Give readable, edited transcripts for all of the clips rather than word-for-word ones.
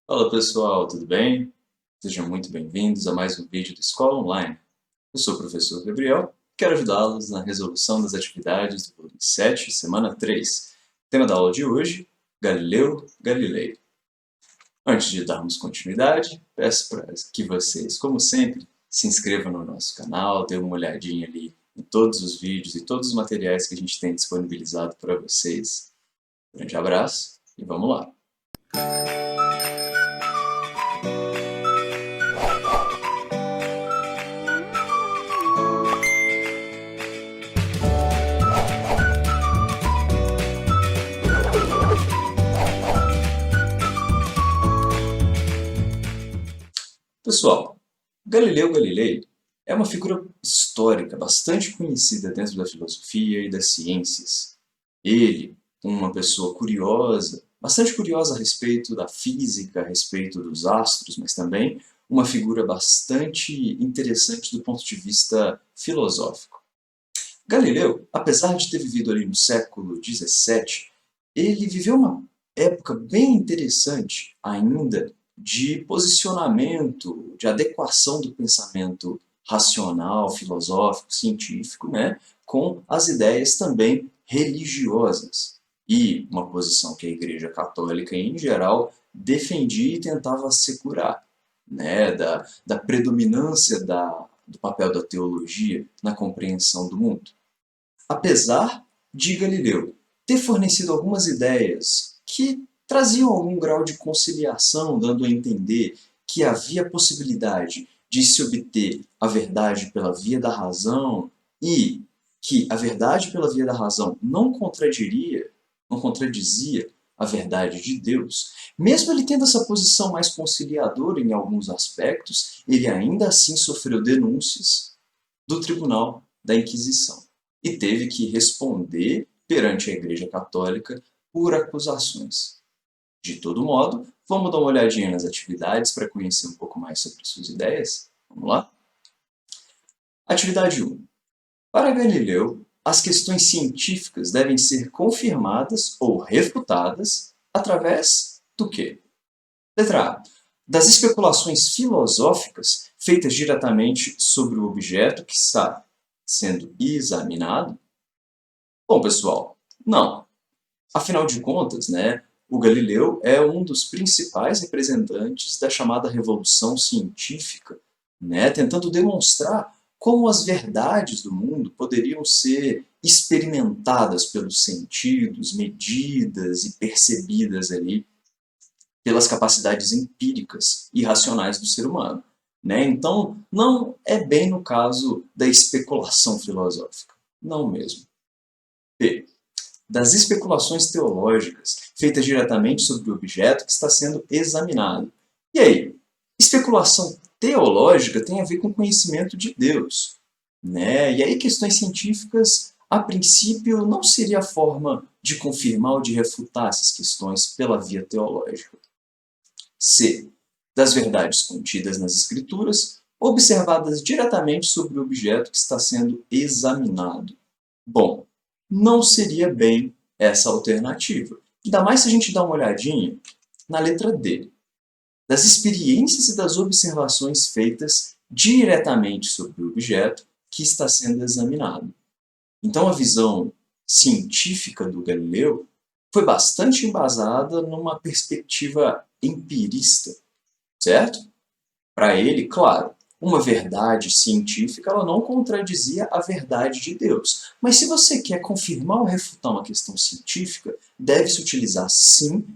Fala pessoal, tudo bem? Sejam muito bem-vindos a mais um vídeo do Escola Online. Eu sou o professor Gabriel e quero ajudá-los na resolução das atividades do volume 7, semana 3. Tema da aula de hoje, Galileu Galilei. Antes de darmos continuidade, peço para que vocês, como sempre, se inscrevam no nosso canal, dêem uma olhadinha ali em todos os vídeos e todos os materiais que a gente tem disponibilizado para vocês. Grande abraço e vamos lá! Pessoal, Galileu Galilei é uma figura histórica bastante conhecida dentro da filosofia e das ciências. Ele, uma pessoa curiosa, bastante curiosa a respeito da física, a respeito dos astros, mas também uma figura bastante interessante do ponto de vista filosófico. Galileu, apesar de ter vivido ali no século XVII, ele viveu uma época bem interessante ainda de posicionamento, de adequação do pensamento racional, filosófico, científico, né, com as ideias também religiosas. E uma posição que a Igreja Católica, em geral, defendia e tentava assegurar, né, da predominância do papel da teologia na compreensão do mundo. Apesar de Galileu ter fornecido algumas ideias que traziam algum grau de conciliação, dando a entender que havia possibilidade de se obter a verdade pela via da razão e que a verdade pela via da razão não contradizia a verdade de Deus, mesmo ele tendo essa posição mais conciliadora em alguns aspectos, ele ainda assim sofreu denúncias do Tribunal da Inquisição e teve que responder perante a Igreja Católica por acusações. De todo modo, vamos dar uma olhadinha nas atividades para conhecer um pouco mais sobre suas ideias? Vamos lá? Atividade 1. Para Galileu, as questões científicas devem ser confirmadas ou refutadas através do quê? Letra A. Das especulações filosóficas feitas diretamente sobre o objeto que está sendo examinado? Bom, pessoal, não. Afinal de contas, né, o Galileu é um dos principais representantes da chamada Revolução Científica, né, tentando demonstrar como as verdades do mundo poderiam ser experimentadas pelos sentidos, medidas e percebidas ali pelas capacidades empíricas e racionais do ser humano. Né? Então, não é bem no caso da especulação filosófica. Não mesmo. B. Das especulações teológicas, feitas diretamente sobre o objeto que está sendo examinado. E aí? Especulação teológica tem a ver com conhecimento de Deus. Né? E aí questões científicas, a princípio, não seria a forma de confirmar ou de refutar essas questões pela via teológica. C. Das verdades contidas nas Escrituras, observadas diretamente sobre o objeto que está sendo examinado. Bom, não seria bem essa alternativa. Ainda mais se a gente dá uma olhadinha na letra D. Das experiências e das observações feitas diretamente sobre o objeto que está sendo examinado. Então a visão científica do Galileu foi bastante embasada numa perspectiva empirista, certo? Para ele, claro, uma verdade científica ela não contradizia a verdade de Deus. Mas se você quer confirmar ou refutar uma questão científica, deve-se utilizar, sim,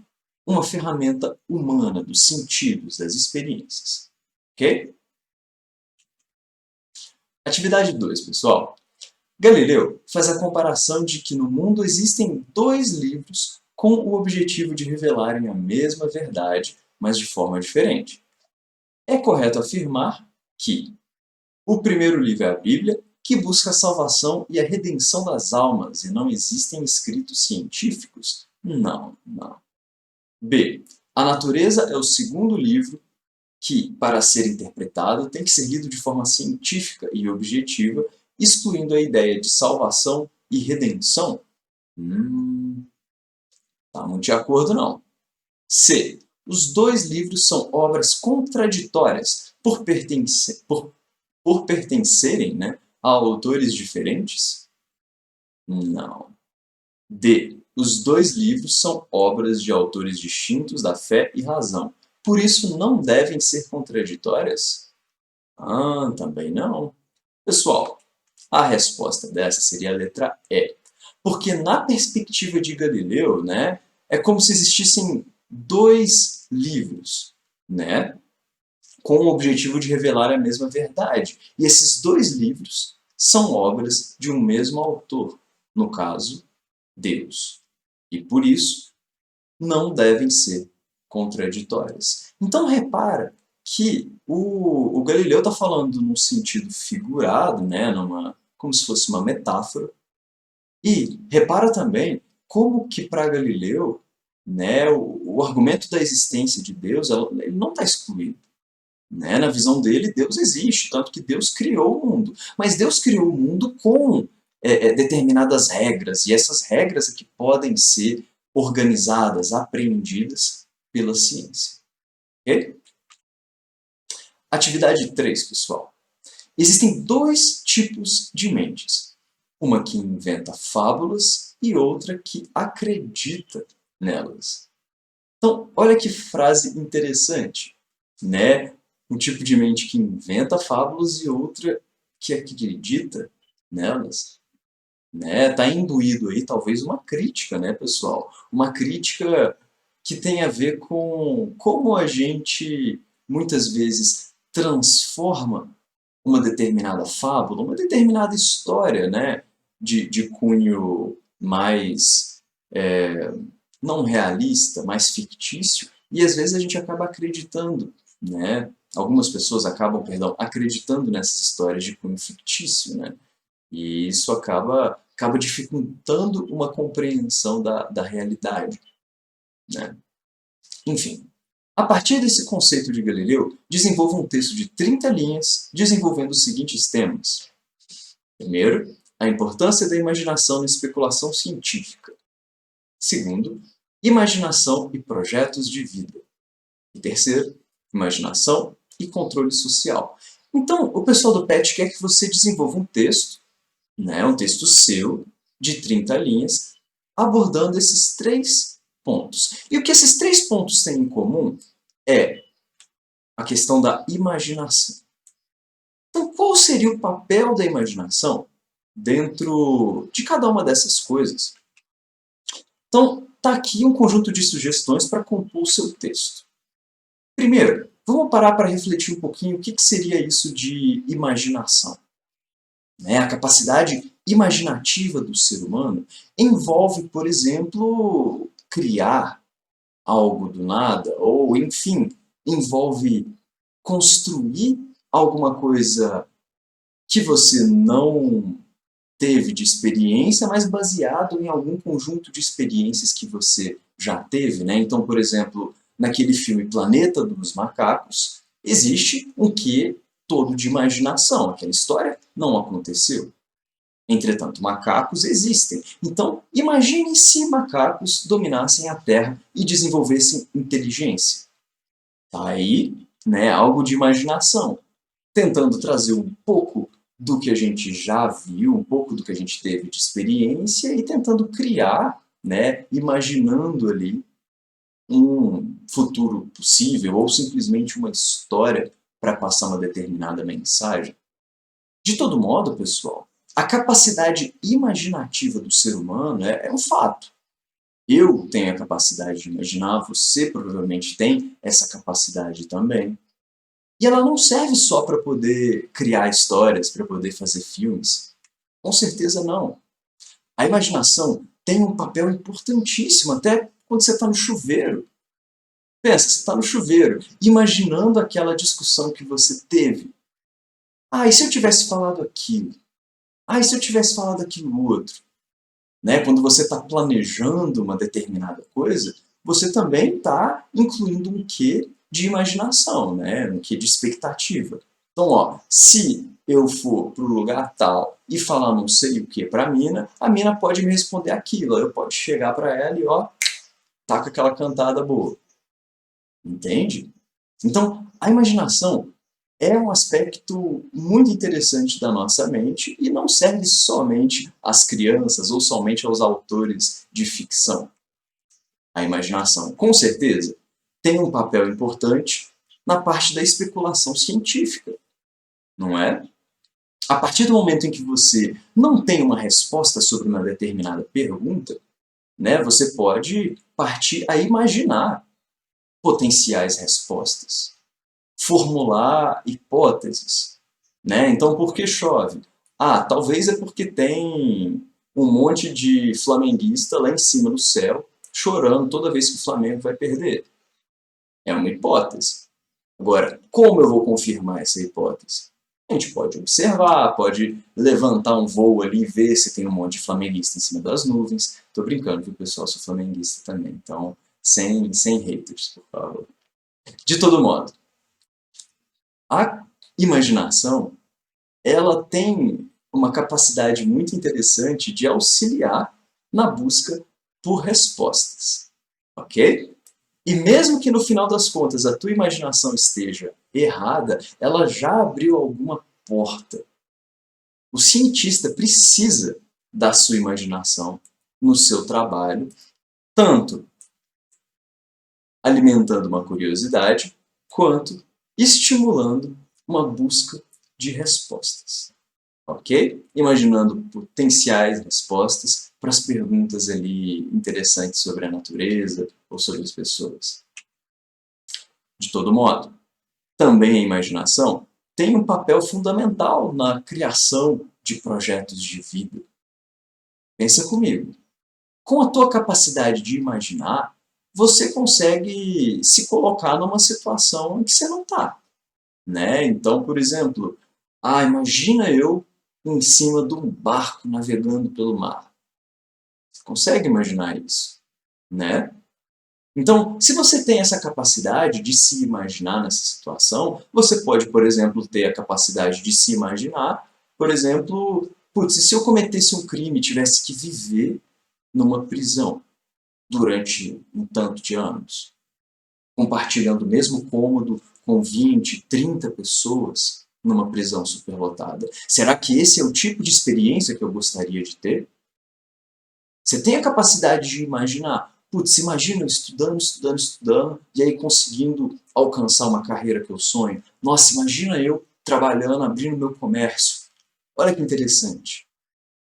uma ferramenta humana dos sentidos, das experiências. Ok? Atividade 2, pessoal. Galileu faz a comparação de que no mundo existem dois livros com o objetivo de revelarem a mesma verdade, mas de forma diferente. É correto afirmar que o primeiro livro é a Bíblia, que busca a salvação e a redenção das almas, e não existem escritos científicos? Não, não. B. A natureza é o segundo livro que, para ser interpretado, tem que ser lido de forma científica e objetiva, excluindo a ideia de salvação e redenção? Tá muito de acordo, não. C. os dois livros são obras contraditórias por pertencerem, né, a autores diferentes? Não. D. Os dois livros são obras de autores distintos da fé e razão. Por isso, não devem ser contraditórias? Ah, também não. Pessoal, a resposta dessa seria a letra E. Porque na perspectiva de Galileu, né, é como se existissem dois livros, né, com o objetivo de revelar a mesma verdade. E esses dois livros são obras de um mesmo autor, no caso, Deus. E por isso, não devem ser contraditórias. Então repara que o Galileu está falando num sentido figurado, né, como se fosse uma metáfora, e repara também como que para Galileu, né, o argumento da existência de Deus ele não está excluído. Né? Na visão dele, Deus existe, tanto que Deus criou o mundo. Mas Deus criou o mundo com determinadas regras, e essas regras é que podem ser organizadas, apreendidas pela ciência. Ok? Atividade 3, pessoal. Existem dois tipos de mentes. Uma que inventa fábulas e outra que acredita nelas. Então, olha que frase interessante, né? Um tipo de mente que inventa fábulas e outra que acredita nelas. Né? Tá imbuído aí talvez uma crítica, né, pessoal? Uma crítica que tem a ver com como a gente muitas vezes transforma uma determinada fábula, uma determinada história, né, de cunho mais não realista, mais fictício, e às vezes a gente acaba acreditando, né? Algumas pessoas acabam, perdão, acreditando nessas histórias de cunho fictício, né? E isso acaba dificultando uma compreensão da realidade, né? Enfim, a partir desse conceito de Galileu, desenvolva um texto de 30 linhas, desenvolvendo os seguintes temas. Primeiro, a importância da imaginação na especulação científica. Segundo, imaginação e projetos de vida. E terceiro, imaginação e controle social. Então, o pessoal do PET quer que você desenvolva um texto, né, um texto seu, de 30 linhas, abordando esses três pontos. E o que esses três pontos têm em comum é a questão da imaginação. Então, qual seria o papel da imaginação dentro de cada uma dessas coisas? Então, está aqui um conjunto de sugestões para compor o seu texto. Primeiro, vamos parar para refletir um pouquinho o que seria isso de imaginação. A capacidade imaginativa do ser humano envolve, por exemplo, criar algo do nada, ou, enfim, envolve construir alguma coisa que você não teve de experiência, mas baseado em algum conjunto de experiências que você já teve, né? Então, por exemplo, naquele filme Planeta dos Macacos, existe um quê todo de imaginação. Aquela história não aconteceu. Entretanto, macacos existem. Então, imagine se macacos dominassem a Terra e desenvolvessem inteligência. Tá aí, né, algo de imaginação, tentando trazer um pouco do que a gente já viu, um pouco do que a gente teve de experiência e tentando criar, né, imaginando ali um futuro possível ou simplesmente uma história para passar uma determinada mensagem. De todo modo, pessoal, a capacidade imaginativa do ser humano é um fato. Eu tenho a capacidade de imaginar, você provavelmente tem essa capacidade também. E ela não serve só para poder criar histórias, para poder fazer filmes. Com certeza não. A imaginação tem um papel importantíssimo, até quando você está no chuveiro. Pensa, você está no chuveiro, imaginando aquela discussão que você teve. Ah, e se eu tivesse falado aquilo? Ah, e se eu tivesse falado aquilo outro? Né? Quando você está planejando uma determinada coisa, você também está incluindo um quê de imaginação, né? Um quê de expectativa. Então, ó, se eu for para o lugar tal e falar não sei o que para a mina pode me responder aquilo. Eu posso chegar para ela e, ó, tá com aquela cantada boa. Entende? Então, a imaginação é um aspecto muito interessante da nossa mente e não serve somente às crianças ou somente aos autores de ficção. A imaginação, com certeza, tem um papel importante na parte da especulação científica, não é? A partir do momento em que você não tem uma resposta sobre uma determinada pergunta, né, você pode partir a imaginar potenciais respostas, formular hipóteses, né? Então, por que chove? Ah, talvez é porque tem um monte de flamenguista lá em cima no céu chorando toda vez que o Flamengo vai perder. É uma hipótese. Agora, como eu vou confirmar essa hipótese? A gente pode observar, pode levantar um voo ali e ver se tem um monte de flamenguista em cima das nuvens. Tô brincando que o pessoal sou flamenguista também, então sem haters, por favor. De todo modo, a imaginação, ela tem uma capacidade muito interessante de auxiliar na busca por respostas, ok? E mesmo que no final das contas a tua imaginação esteja errada, ela já abriu alguma porta. O cientista precisa da sua imaginação no seu trabalho, tanto alimentando uma curiosidade, quanto estimulando uma busca de respostas. Ok? Imaginando potenciais respostas para as perguntas ali interessantes sobre a natureza ou sobre as pessoas. De todo modo, também a imaginação tem um papel fundamental na criação de projetos de vida. Pensa comigo. Com a tua capacidade de imaginar, você consegue se colocar numa situação em que você não está, né? Então, por exemplo, imagina eu em cima de um barco navegando pelo mar. Você consegue imaginar isso, né? Então, se você tem essa capacidade de se imaginar nessa situação, você pode, por exemplo, ter a capacidade de se imaginar, por exemplo, putz, e se eu cometesse um crime e tivesse que viver numa prisão durante um tanto de anos, compartilhando o mesmo cômodo com 20, 30 pessoas numa prisão superlotada. Será que esse é o tipo de experiência que eu gostaria de ter? Você tem a capacidade de imaginar, putz, imagina eu estudando, estudando, estudando, e aí conseguindo alcançar uma carreira que eu sonho. Nossa, imagina eu trabalhando, abrindo meu comércio. Olha que interessante.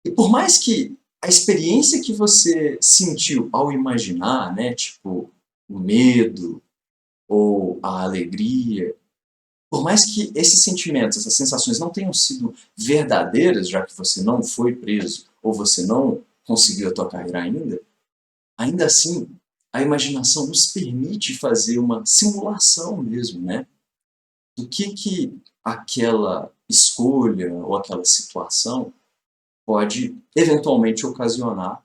E por mais que a experiência que você sentiu ao imaginar, né, tipo o medo ou a alegria, por mais que esses sentimentos, essas sensações não tenham sido verdadeiras, já que você não foi preso ou você não conseguiu a tua carreira ainda assim, a imaginação nos permite fazer uma simulação mesmo, né? Do que aquela escolha ou aquela situação pode eventualmente ocasionar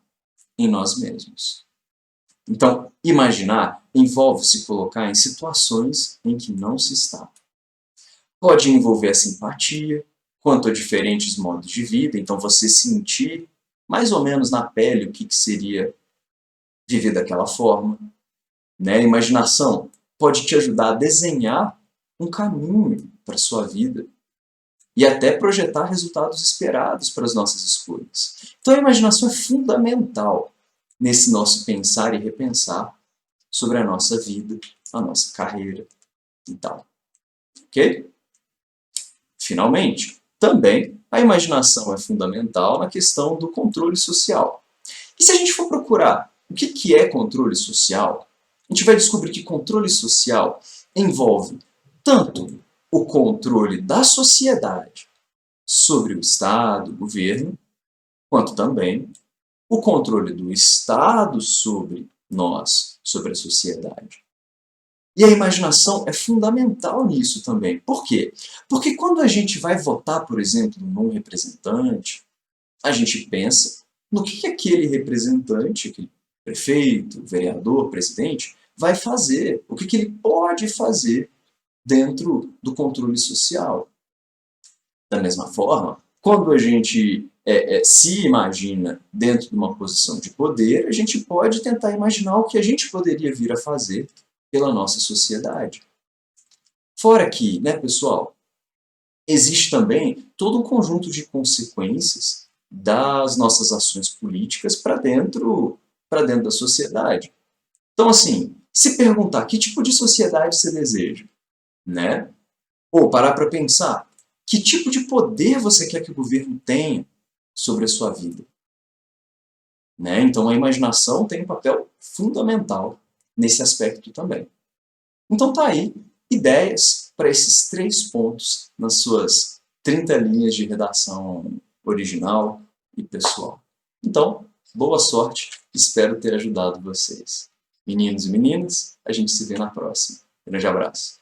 em nós mesmos. Então, imaginar envolve se colocar em situações em que não se está. Pode envolver a simpatia, quanto a diferentes modos de vida, então você sentir mais ou menos na pele o que seria viver daquela forma. Né? A imaginação pode te ajudar a desenhar um caminho para a sua vida e até projetar resultados esperados para as nossas escolhas. Então a imaginação é fundamental nesse nosso pensar e repensar sobre a nossa vida, a nossa carreira e tal. Ok? Finalmente, também a imaginação é fundamental na questão do controle social. E se a gente for procurar o que é controle social, a gente vai descobrir que controle social envolve tanto o controle da sociedade sobre o Estado, o governo, quanto também o controle do Estado sobre nós, sobre a sociedade. E a imaginação é fundamental nisso também. Por quê? Porque quando a gente vai votar, por exemplo, num representante, a gente pensa no que aquele representante, aquele prefeito, vereador, presidente, vai fazer, o que ele pode fazer dentro do controle social. Da mesma forma, quando a gente se imagina dentro de uma posição de poder, a gente pode tentar imaginar o que a gente poderia vir a fazer pela nossa sociedade. Fora que, né, pessoal, existe também todo um conjunto de consequências das nossas ações políticas para dentro da sociedade. Então, assim, se perguntar que tipo de sociedade você deseja, né? Ou parar para pensar, que tipo de poder você quer que o governo tenha sobre a sua vida? Né? Então, a imaginação tem um papel fundamental nesse aspecto também. Então, tá aí ideias para esses 3 pontos nas suas 30 linhas de redação original e pessoal. Então, boa sorte, espero ter ajudado vocês. Meninos e meninas, a gente se vê na próxima. Grande abraço.